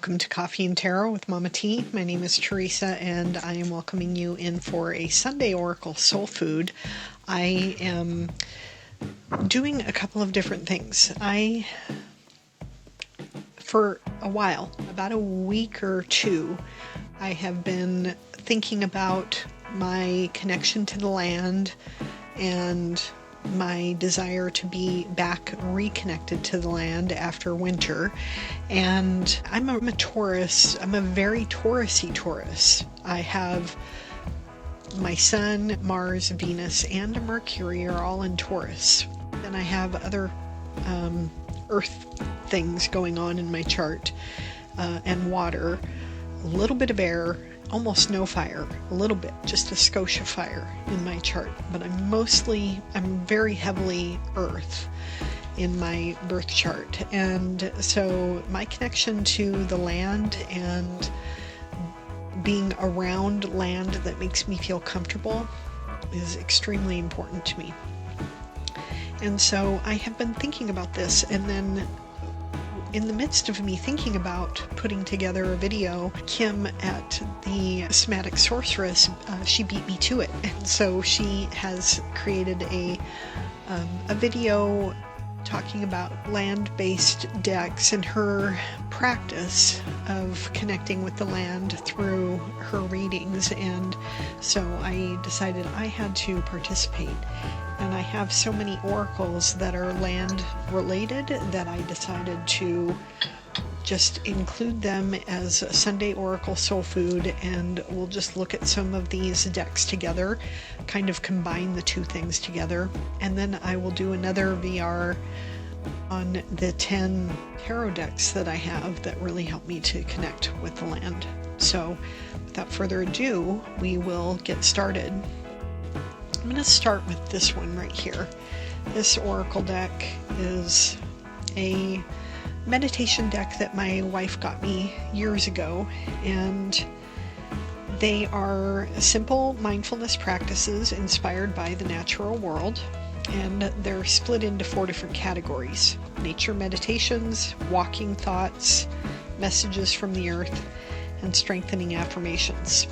Welcome to Coffee and Tarot with Mama T. My name is Teresa and I am welcoming you in for a Sunday Oracle Soul Food. I am doing a couple of different things. For a while, about a week or two, I have been thinking about my connection to the land and my desire to be back reconnected to the land after winter. And I'm a Taurus. I'm a very Taurusy Taurus. I have my Sun, Mars, Venus, and Mercury are all in Taurus. Then I have other earth things going on in my chart, and water, a little bit of air, almost no fire, a little bit, just a skosh of fire in my chart. But I'm very heavily earth in my birth chart. And so my connection to the land and being around land that makes me feel comfortable is extremely important to me. And so I have been thinking about this, and then in the midst of me thinking about putting together a video, Kim at the Somatic Sorceress, she beat me to it. And so she has created a video talking about land-based decks and her practice of connecting with the land through her readings. And so I decided I had to participate. And I have so many oracles that are land related that I decided to just include them as a Sunday Oracle Soul Food, and we'll just look at some of these decks together, kind of combine the two things together. And then I will do another VR on the 10 tarot decks that I have that really help me to connect with the land. So without further ado, we will get started. I'm going to start with this one right here. This oracle deck is a meditation deck that my wife got me years ago, and they are simple mindfulness practices inspired by the natural world, and they're split into 4 different categories: nature meditations, walking thoughts, messages from the earth, and strengthening affirmations.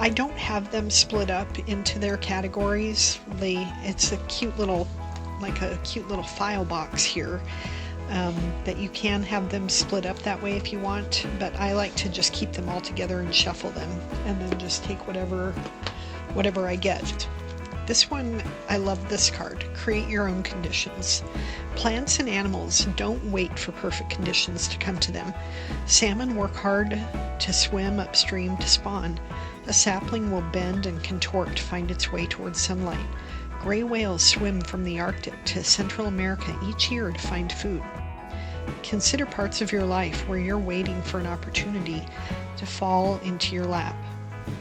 I don't have them split up into their categories. It's a cute little file box here, that you can have them split up that way if you want, but I like to just keep them all together and shuffle them, and then just take whatever I get. This one, I love this card. Create your own conditions. Plants and animals don't wait for perfect conditions to come to them. Salmon work hard to swim upstream to spawn. A sapling will bend and contort to find its way towards sunlight. Gray whales swim from the Arctic to Central America each year to find food. Consider parts of your life where you're waiting for an opportunity to fall into your lap.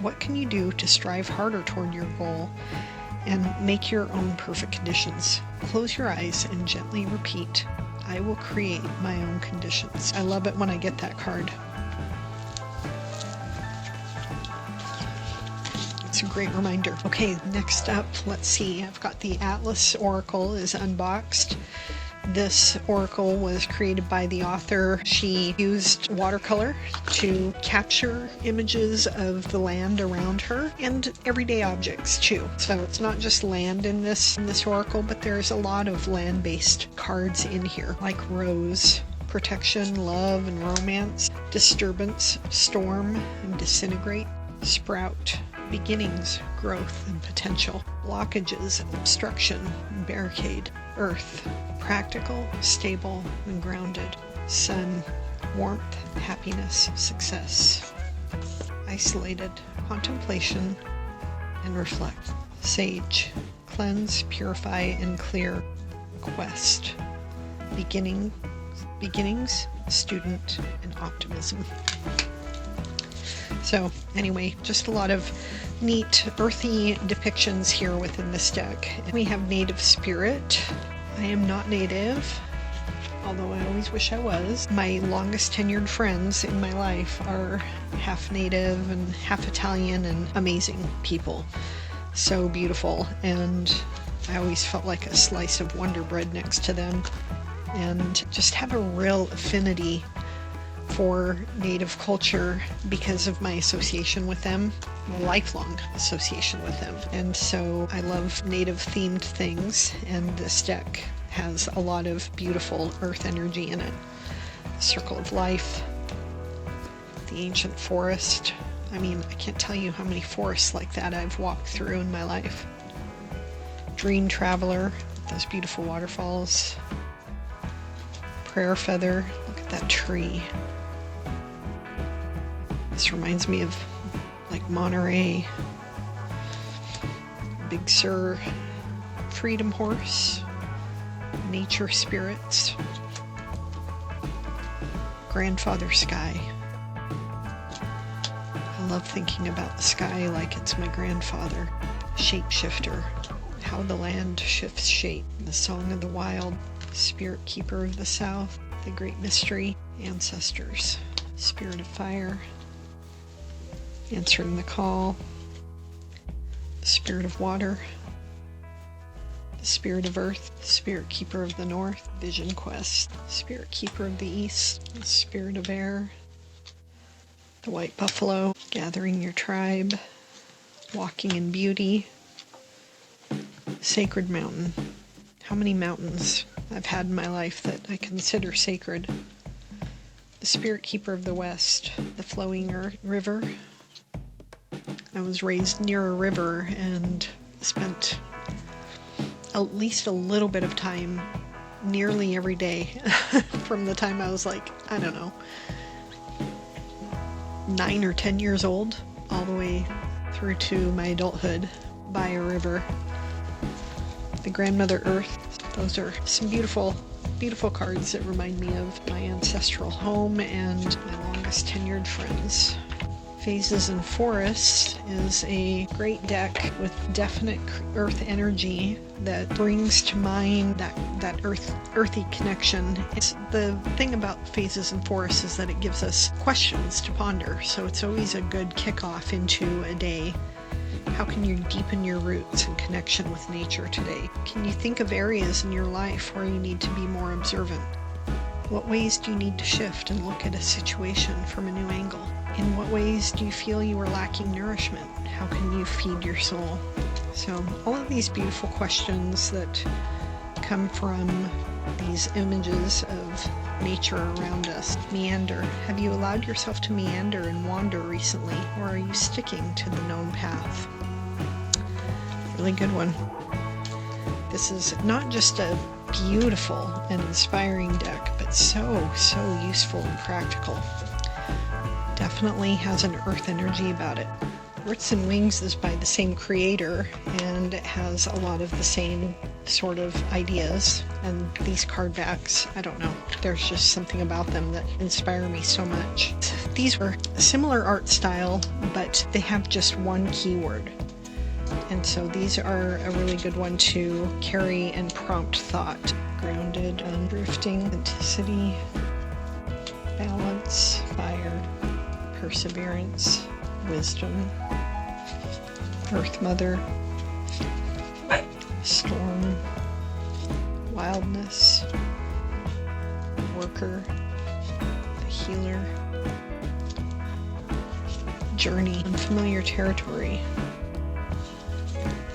What can you do to strive harder toward your goal and make your own perfect conditions? Close your eyes and gently repeat, I will create my own conditions. I love it when I get that card. It's a great reminder. Okay, next up, let's see. I've got the Atlas Oracle is unboxed. This oracle was created by the author. She used watercolor to capture images of the land around her and everyday objects too. So it's not just land in this oracle, but there's a lot of land-based cards in here, like Rose, protection, love and romance, disturbance, storm and disintegrate, sprout, beginnings, growth and potential, blockages, obstruction and barricade, earth, practical, stable and grounded, sun, warmth, happiness, success, isolated, contemplation and reflect, sage, cleanse, purify and clear, quest, beginnings, student and optimism. So anyway, just a lot of neat earthy depictions here within this deck. We have native spirit. I am not native, although I always wish I was. My longest tenured friends in my life are half native and half Italian and amazing people. So beautiful, and I always felt like a slice of Wonder Bread next to them, and just have a real affinity for Native culture because of my association with them, my lifelong association with them. And so I love Native themed things, and this deck has a lot of beautiful earth energy in it. The Circle of Life, the Ancient Forest. I mean, I can't tell you how many forests like that I've walked through in my life. Dream Traveler, those beautiful waterfalls. Prayer Feather, look at that tree. This reminds me of like Monterey. Big Sur, Freedom Horse, Nature Spirits, Grandfather Sky. I love thinking about the sky like it's my grandfather. Shapeshifter, how the land shifts shape. The Song of the Wild, Spirit Keeper of the South, the Great Mystery, Ancestors, Spirit of Fire, Answering the Call, the Spirit of Water, the Spirit of Earth, Spirit Keeper of the North, Vision Quest, Spirit Keeper of the East, the Spirit of Air, the White Buffalo, Gathering Your Tribe, Walking in Beauty, Sacred Mountain. How many mountains I've had in my life that I consider sacred. The Spirit Keeper of the West, the Flowing River. I was raised near a river and spent at least a little bit of time nearly every day from the time I was like, I don't know, 9 or 10 years old, all the way through to my adulthood by a river. The Grandmother Earth. Those are some beautiful, beautiful cards that remind me of my ancestral home and my longest tenured friends. Phases and Forests is a great deck with definite earth energy that brings to mind that earthy connection. It's the thing about Phases and Forests is that it gives us questions to ponder, so it's always a good kickoff into a day. How can you deepen your roots and connection with nature today? Can you think of areas in your life where you need to be more observant? What ways do you need to shift and look at a situation from a new angle? In what ways do you feel you are lacking nourishment? How can you feed your soul? So all of these beautiful questions that come from these images of nature around us. Meander. Have you allowed yourself to meander and wander recently, or are you sticking to the known path? Really good one. This is not just a beautiful and inspiring deck, but so useful and practical. Definitely has an earth energy about it. Roots and Wings is by the same creator, and it has a lot of the same sort of ideas. And these card backs, I don't know, there's just something about them that inspire me so much. These are similar art style, but they have just one keyword. And so these are a really good one to carry and prompt thought. Grounded, drifting, authenticity, balance, fire, perseverance, wisdom, Earth Mother, storm, wildness, worker, the healer, journey, unfamiliar territory,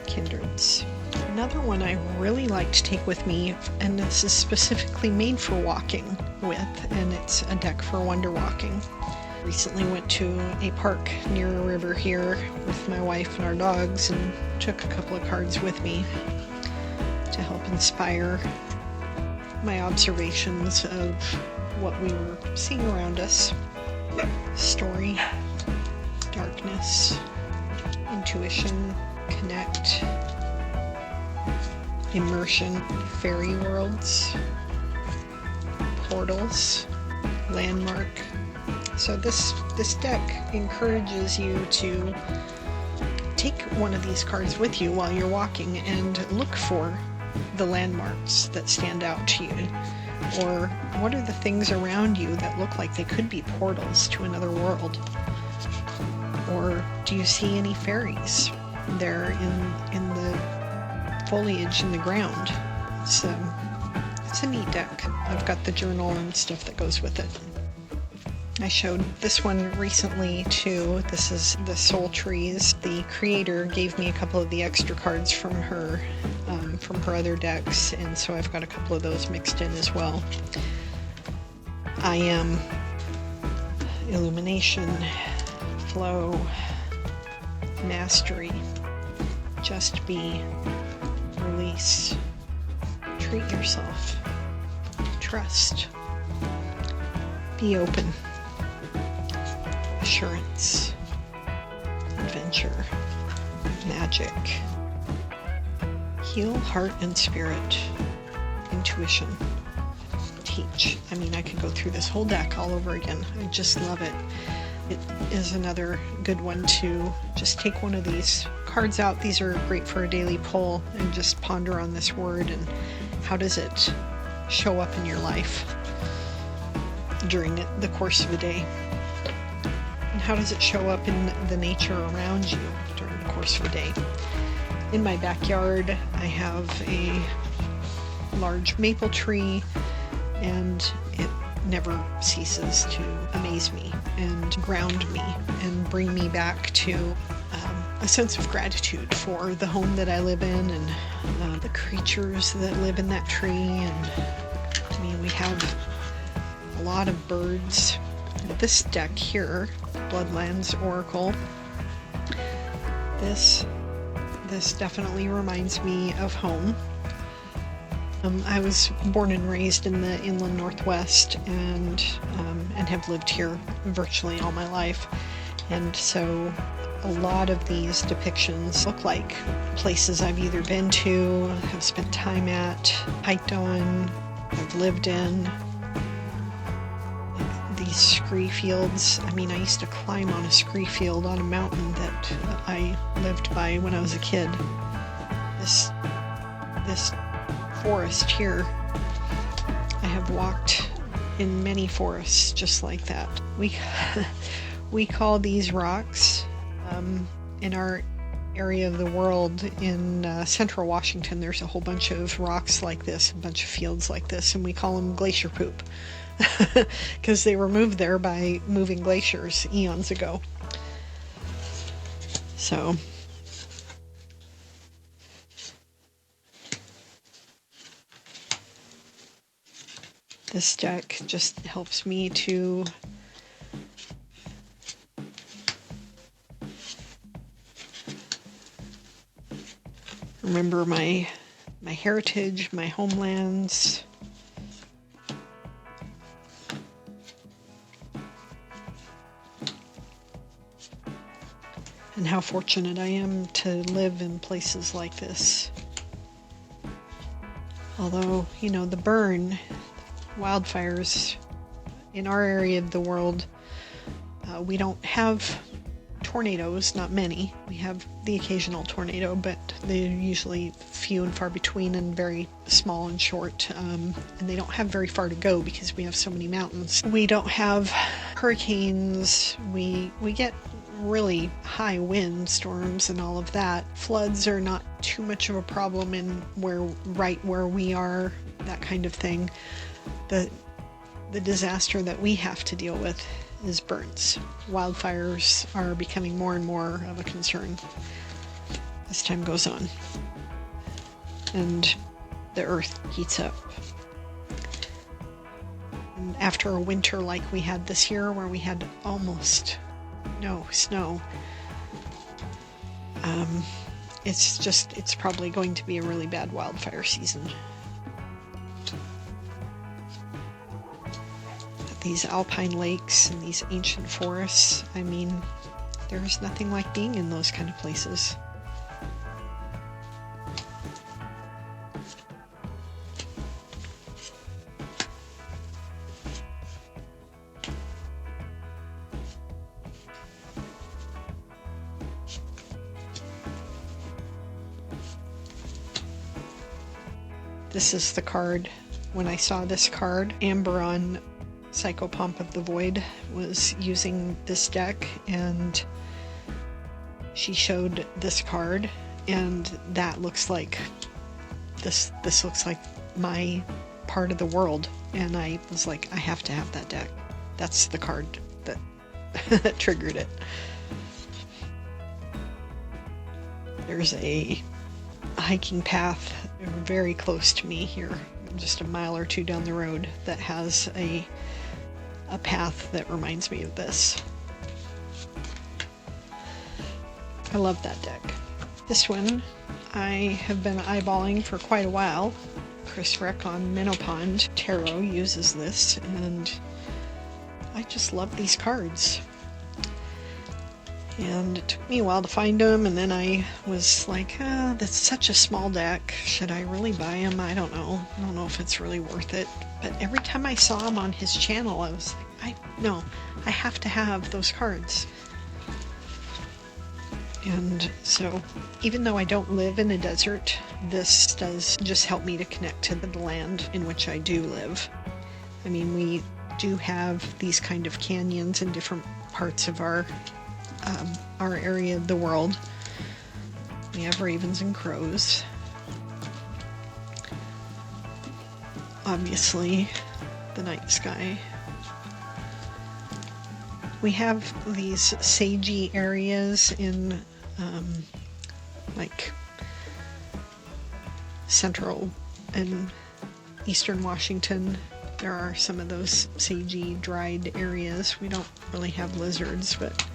kindreds. Another one I really like to take with me, and this is specifically made for walking with, and it's a deck for wonder walking. Recently went to a park near a river here with my wife and our dogs, and took a couple of cards with me to help inspire my observations of what we were seeing around us. Story, darkness, intuition, connect, immersion, fairy worlds, portals, landmark. So this deck encourages you to take one of these cards with you while you're walking and look for the landmarks that stand out to you. Or what are the things around you that look like they could be portals to another world? Or do you see any fairies there in the foliage in the ground? It's a neat deck. I've got the journal and stuff that goes with it. I showed this one recently too. This is the Soul Trees. The creator gave me a couple of the extra cards from her other decks, and so I've got a couple of those mixed in as well. I am Illumination, Flow, Mastery, Just Be, Release, Treat Yourself, Trust, Be Open, Assurance, Adventure, Magic, Heal Heart and Spirit, Intuition, Teach. I mean, I could go through this whole deck all over again. I just love it. It is another good one to just take one of these cards out. These are great for a daily pull and just ponder on this word and how does it show up in your life during the course of a day. And how does it show up in the nature around you during the course of a day. In my backyard, I have a large maple tree, and it never ceases to amaze me and ground me and bring me back to a sense of gratitude for the home that I live in and the creatures that live in that tree. And I mean, we have a lot of birds. This deck here, Bloodlands Oracle, this definitely reminds me of home. I was born and raised in the inland Northwest and have lived here virtually all my life. And so a lot of these depictions look like places I've either been to, have spent time at, hiked on, have lived in. These scree fields. I mean, I used to climb on a scree field on a mountain that I lived by when I was a kid. This forest here, I have walked in many forests just like that. We call these rocks in our area of the world in central Washington. There's a whole bunch of rocks like this, a bunch of fields like this, and we call them glacier poop because they were moved there by moving glaciers eons ago. So this deck just helps me to remember my heritage, my homelands. And how fortunate I am to live in places like this. Although, you know, the burn, wildfires in our area of the world, we don't have tornadoes, not many. We have the occasional tornado, but they're usually few and far between and very small and short, and they don't have very far to go because we have so many mountains. We don't have hurricanes. We get really high wind storms and all of that. Floods are not too much of a problem in right where we are, that kind of thing. The disaster that we have to deal with is burns. Wildfires are becoming more and more of a concern as time goes on, and the earth heats up. And after a winter like we had this year, where we had almost no snow, it's probably going to be a really bad wildfire season. These alpine lakes and these ancient forests, I mean, there's nothing like being in those kind of places. This is the card. When I saw this card, Amberon, Psychopomp of the Void, was using this deck, and she showed this card, and that looks like this looks like my part of the world, and I was like, I have to have that deck. that's the card that, that triggered it. There's a hiking path very close to me here, just a mile or two down the road, that has a path that reminds me of this. I love that deck. This one I have been eyeballing for quite a while. Chris Reck on Minnow Pond Tarot uses this, and I just love these cards. And it took me a while to find them, and then I was like, that's such a small deck. Should I really buy them? I don't know. I don't know if it's really worth it. But every time I saw him on his channel, I was like, I have to have those cards. And so, even though I don't live in a desert, this does just help me to connect to the land in which I do live. I mean, we do have these kind of canyons in different parts of our area of the world. We have ravens and crows. Obviously, the night sky. We have these sagey areas in like central and eastern Washington. There are some of those sagey, dried areas. We don't really have lizards, but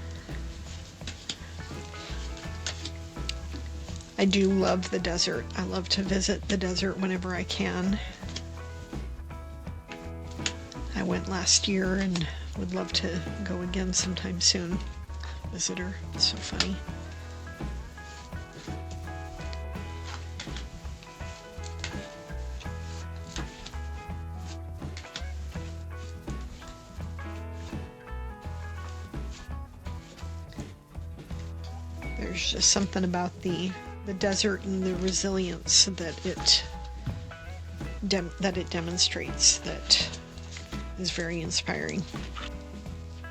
I do love the desert. I love to visit the desert whenever I can. I went last year and would love to go again sometime soon. Visitor, it's so funny. There's just something about the desert and the resilience that it demonstrates that is very inspiring.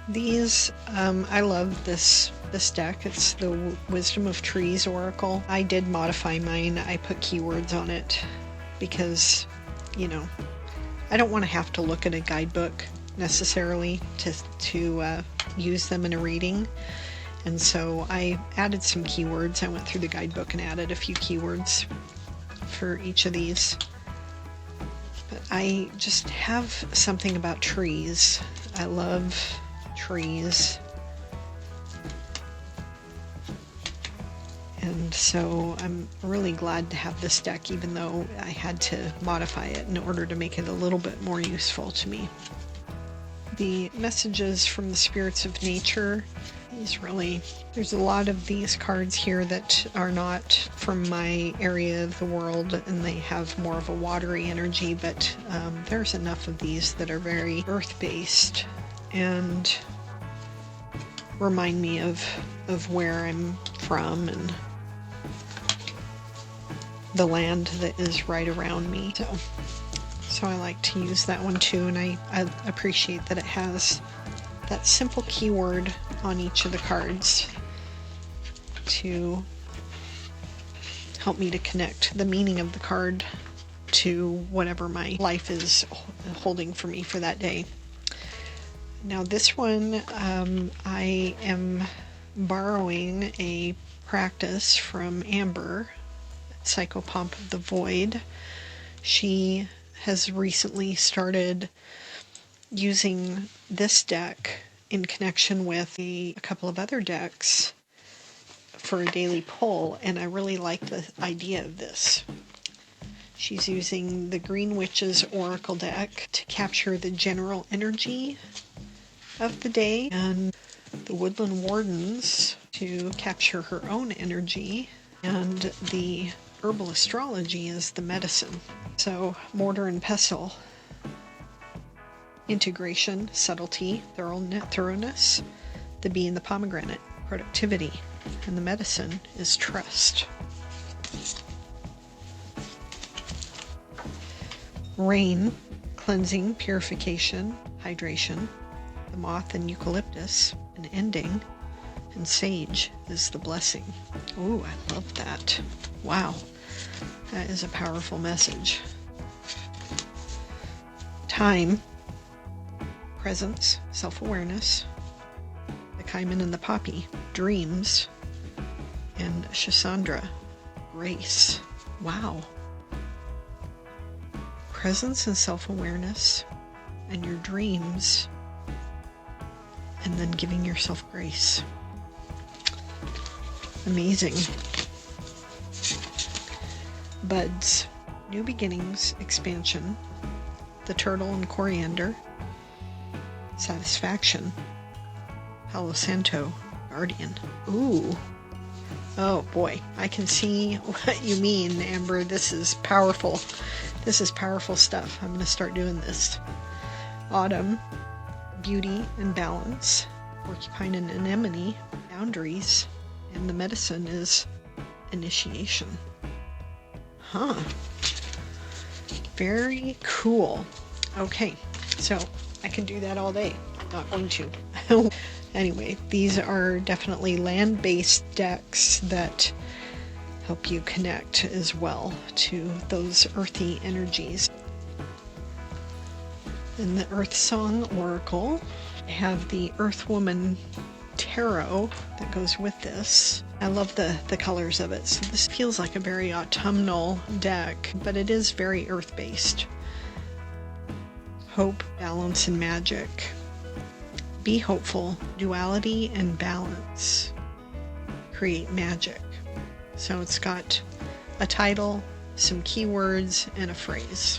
These, I love this deck. It's the Wisdom of Trees Oracle. I did modify mine. I put keywords on it because, you know, I don't want to have to look at a guidebook necessarily to use them in a reading. And so I added some keywords. I went through the guidebook and added a few keywords for each of these. But I just have something about trees. I love trees. And so I'm really glad to have this deck, even though I had to modify it in order to make it a little bit more useful to me. The messages from the spirits of nature is really, there's a lot of these cards here that are not from my area of the world, and they have more of a watery energy, but there's enough of these that are very earth-based and remind me of where I'm from and the land that is right around me. So I like to use that one too, and I appreciate that it has that simple keyword on each of the cards to help me to connect the meaning of the card to whatever my life is holding for me for that day. Now this one, I am borrowing a practice from Amber, Psychopomp of the Void. She has recently started using this deck in connection with a couple of other decks for a daily pull, and I really like the idea of this. She's using the Green Witch's Oracle deck to capture the general energy of the day, and the Woodland Wardens to capture her own energy, and the Herbal Astrology is the medicine. So, Mortar and Pestle. Integration, subtlety, thoroughness. The bee and the pomegranate, productivity. And the medicine is trust. Rain, cleansing, purification, hydration. The moth and eucalyptus, an ending. And sage is the blessing. Ooh, I love that. Wow, that is a powerful message. Time, presence, self-awareness, the Kaiman and the Poppy, dreams, and Shasandra, grace. Wow. Presence and self-awareness and your dreams, and then giving yourself grace. Amazing. Buds, new beginnings, expansion, the turtle and coriander, satisfaction, Palo Santo, guardian. Ooh. Oh boy, I can see what you mean, Amber. This is powerful. This is powerful stuff. I'm going to start doing this. Autumn, beauty and balance, porcupine and anemone, boundaries, and the medicine is initiation. Huh. Very cool. Okay, so I can do that all day. Not going to. Anyway, these are definitely land-based decks that help you connect as well to those earthy energies. In the Earth Song Oracle, I have the Earth Woman Tarot that goes with this. I love the colors of it. So this feels like a very autumnal deck, but it is very earth-based. Hope, balance, and magic. Be hopeful, duality, and balance. Create magic. So it's got a title, some keywords, and a phrase.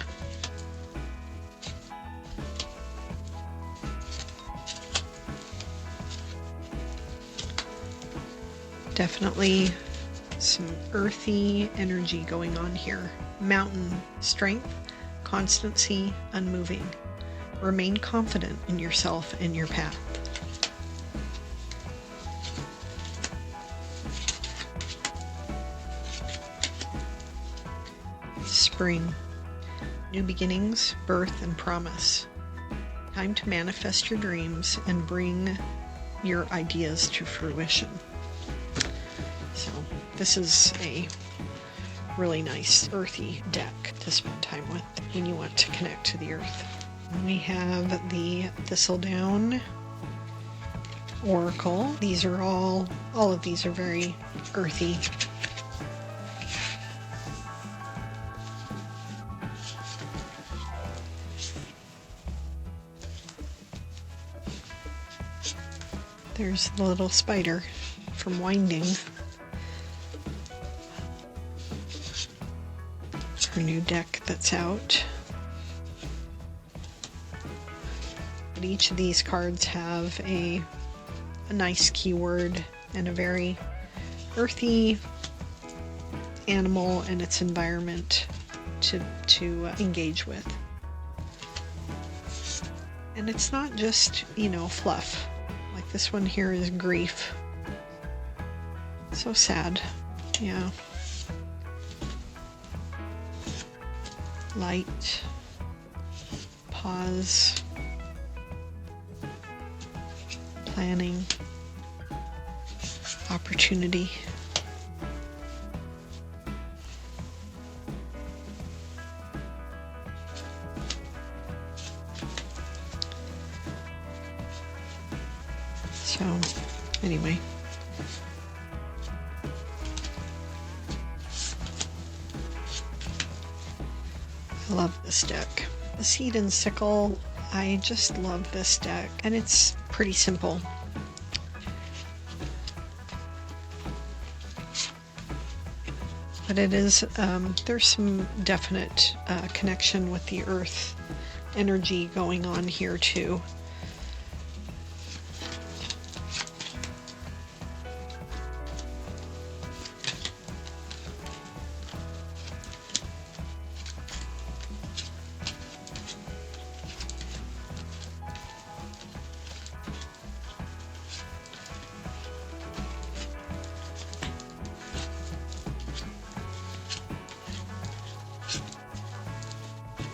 Definitely some earthy energy going on here. Mountain, strength, constancy, unmoving. Remain confident in yourself and your path. Spring, new beginnings, birth, and promise. Time to manifest your dreams and bring your ideas to fruition. So this is a really nice earthy deck to spend time with when you want to connect to the earth. We have the Thistledown Oracle. These are all of these are very earthy. There's the little spider from Winding. Her new deck that's out. But each of these cards have a nice keyword and a very earthy animal and its environment to engage with. And it's not just, fluff. Like this one here is grief. So sad. Yeah. Light. Pause. Planning. Opportunity. So, anyway. I love this deck. The Seed and Sickle, I just love this deck, and it's pretty simple. But it is, there's some definite connection with the earth energy going on here too.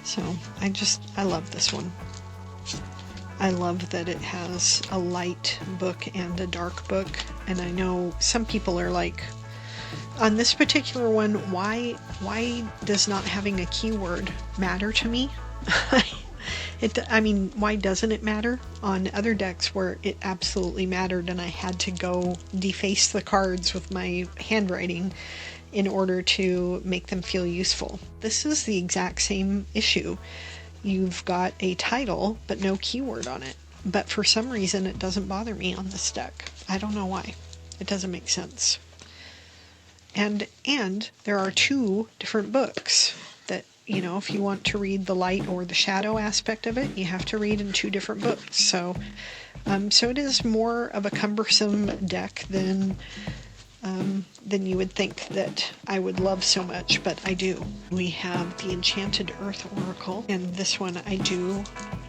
So I love this one. I love that it has a light book and a dark book. And I know some people are like, on this particular one, why does not having a keyword matter to me? I mean, why doesn't it matter? On other decks where it absolutely mattered and I had to go deface the cards with my handwriting in order to make them feel useful. This is the exact same issue. You've got a title, but no keyword on it. But for some reason, it doesn't bother me on this deck. I don't know why. It doesn't make sense. And there are 2 different books that, you know, if you want to read the light or the shadow aspect of it, you have to read in 2 different books. So it is more of a cumbersome deck than you would think that I would love so much, but I do. We have the Enchanted Earth Oracle, and this one I do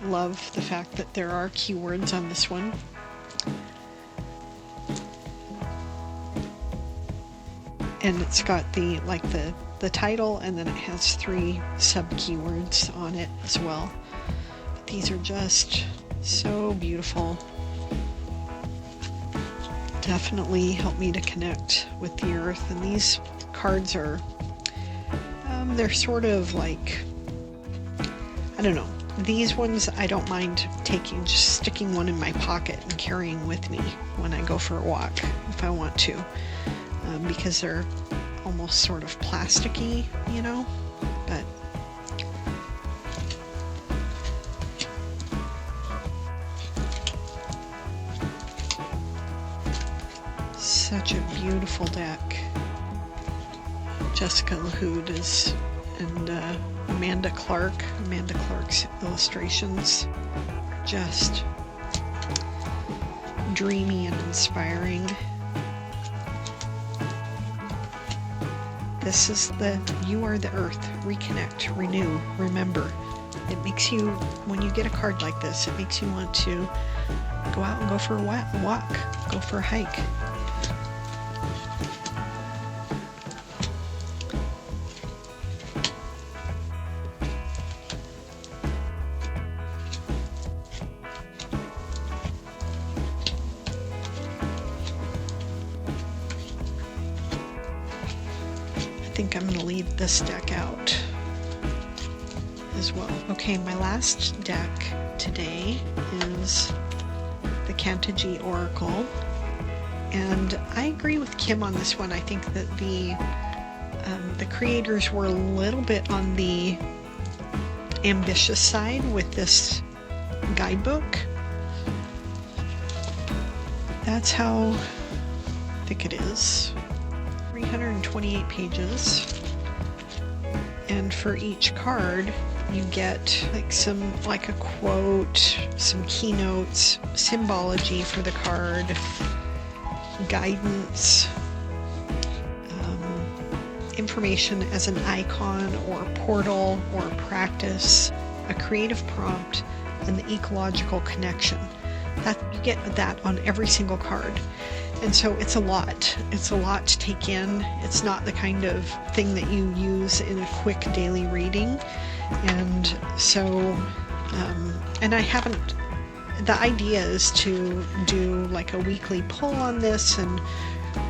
love the fact that there are keywords on this one. And it's got the title, and then it has 3 sub-keywords on it as well. But these are just so beautiful. Definitely help me to connect with the earth. And these cards are, they're sort of like, I don't know. These ones I don't mind taking, just sticking one in my pocket and carrying with me when I go for a walk if I want to. Because they're almost sort of plasticky, you know, but such a beautiful deck. Jessica Lahoud and Amanda Klerks illustrations, just dreamy and inspiring. This is you are the earth, reconnect, renew, remember. It makes you, when you get a card like this, it makes you want to go out and go for a walk, go for a hike. I think I'm going to leave this deck out as well. Okay, my last deck today is the Cantigee Oracle, and I agree with Kim on this one. I think that the creators were a little bit on the ambitious side with this guidebook. That's how thick it is. 328 pages, and for each card you get like a quote, some keynotes, symbology for the card, guidance, information as an icon or portal or practice, a creative prompt, and the ecological connection. That you get that on every single card. And so it's a lot. It's a lot to take in. It's not the kind of thing that you use in a quick daily reading. And so, and I haven't, the idea is to do like a weekly pull on this and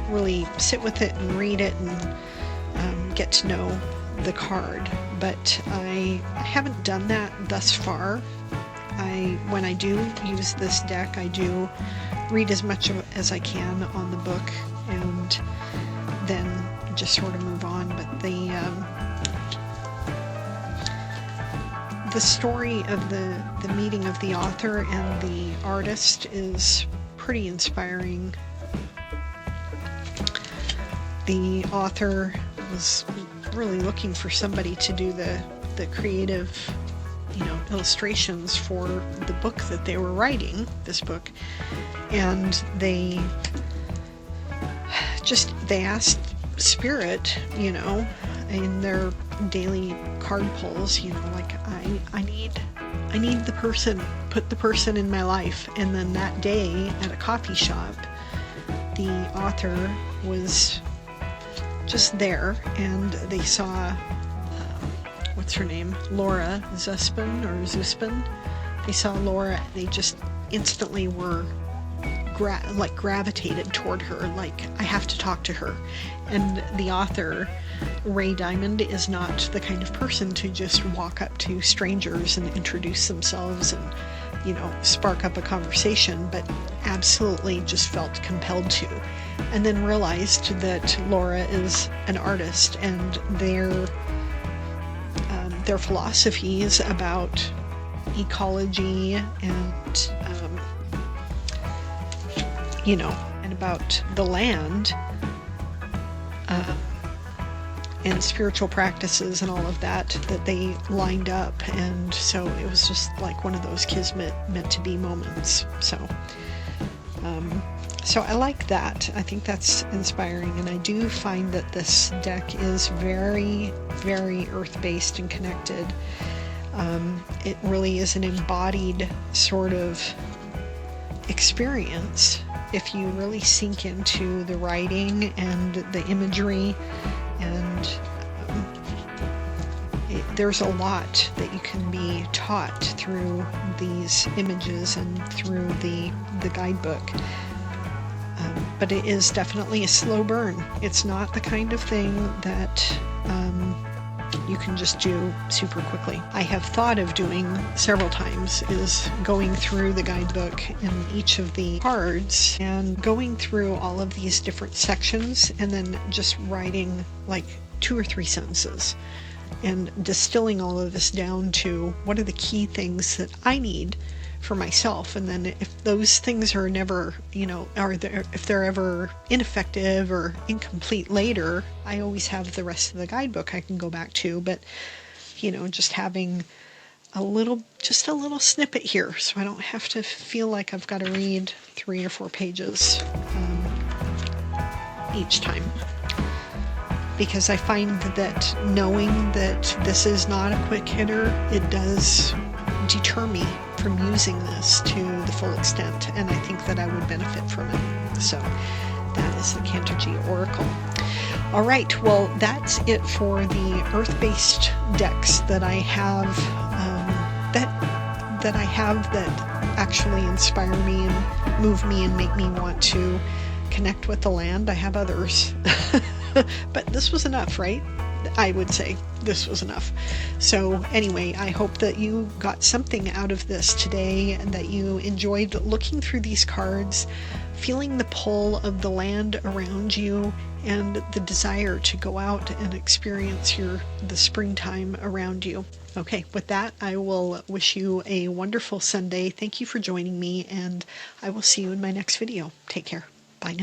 really sit with it and read it and get to know the card. But I haven't done that thus far. When I do use this deck, I do read as much of it as I can on the book and then just sort of move on. But the story of the meeting of the author and the artist is pretty inspiring. The author was really looking for somebody to do the creative, illustrations for the book that they were writing, this book. And they asked Spirit, in their daily card pulls, like, I need the person, put the person in my life. And then that day at a coffee shop, the author was just there, and they saw what's her name? Laura Zuspan. They saw Laura. They just instantly were gravitated toward her, like, I have to talk to her. And the author, Ray Diamond, is not the kind of person to just walk up to strangers and introduce themselves and, spark up a conversation, but absolutely just felt compelled to. And then realized that Laura is an artist, and their philosophies about ecology and and about the land and spiritual practices and all of that they lined up. And so it was just like one of those kismet meant to be moments. So I like that. I think that's inspiring, and I do find that this deck is very, very earth-based and connected. It really is an embodied sort of experience if you really sink into the writing and the imagery, and there's a lot that you can be taught through these images and through the guidebook. But it is definitely a slow burn. It's not the kind of thing that you can just do super quickly. I have thought of doing several times is going through the guidebook in each of the cards and going through all of these different sections and then just writing like 2 or 3 sentences and distilling all of this down to what are the key things that I need for myself. And then if those things are never, if they're ever ineffective or incomplete later, I always have the rest of the guidebook I can go back to. But, just having a little snippet here, so I don't have to feel like I've got to read 3 or 4 pages each time. Because I find that knowing that this is not a quick hitter, it does deter me from using this to the full extent, and I think that I would benefit from it. So that is the Cantigee Oracle. All right, well, that's it for the earth-based decks that I have that actually inspire me and move me and make me want to connect with the land. I have others, but this was enough, right? I would say this was enough. So anyway, I hope that you got something out of this today and that you enjoyed looking through these cards, feeling the pull of the land around you and the desire to go out and experience the springtime around you. Okay, with that, I will wish you a wonderful Sunday. Thank you for joining me, and I will see you in my next video. Take care. Bye now.